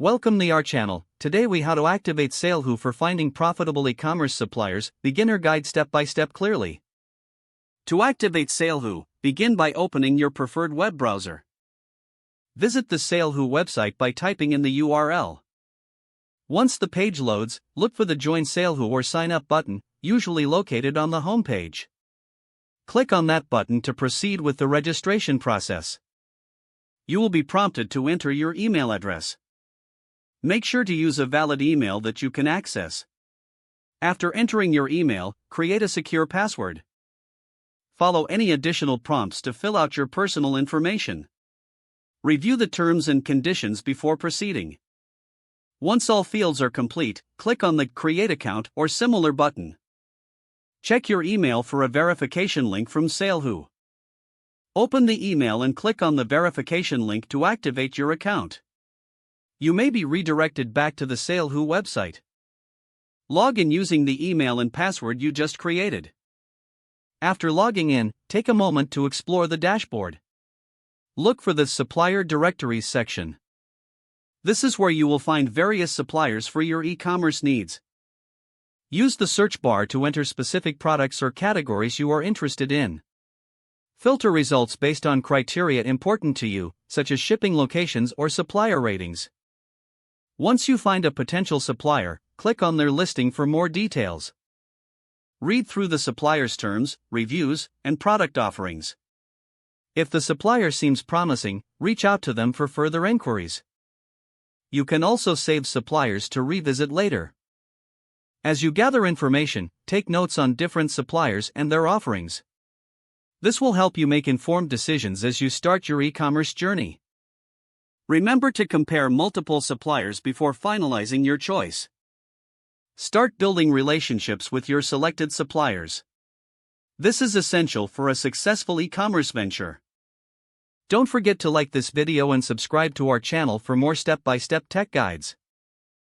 Welcome to our channel. Today we how to activate SaleHoo for finding profitable e-commerce suppliers, beginner guide step by step clearly. To activate SaleHoo, begin by opening your preferred web browser. Visit the SaleHoo website by typing in the URL. Once the page loads, look for the Join SaleHoo or Sign Up button, usually located on the home page. Click on that button to proceed with the registration process. You will be prompted to enter your email address. Make sure to use a valid email that you can access. After entering your email, create a secure password. Follow any additional prompts to fill out your personal information. Review the terms and conditions before proceeding. Once all fields are complete, click on the Create Account or similar button. Check your email for a verification link from SaleHoo. Open the email and click on the verification link to activate your account. You may be redirected back to the SaleHoo website. Log in using the email and password you just created. After logging in, take a moment to explore the dashboard. Look for the Supplier Directories section. This is where you will find various suppliers for your e-commerce needs. Use the search bar to enter specific products or categories you are interested in. Filter results based on criteria important to you, such as shipping locations or supplier ratings. Once you find a potential supplier, click on their listing for more details. Read through the supplier's terms, reviews, and product offerings. If the supplier seems promising, reach out to them for further inquiries. You can also save suppliers to revisit later. As you gather information, take notes on different suppliers and their offerings. This will help you make informed decisions as you start your e-commerce journey. Remember to compare multiple suppliers before finalizing your choice. Start building relationships with your selected suppliers. This is essential for a successful e-commerce venture. Don't forget to like this video and subscribe to our channel for more step-by-step tech guides.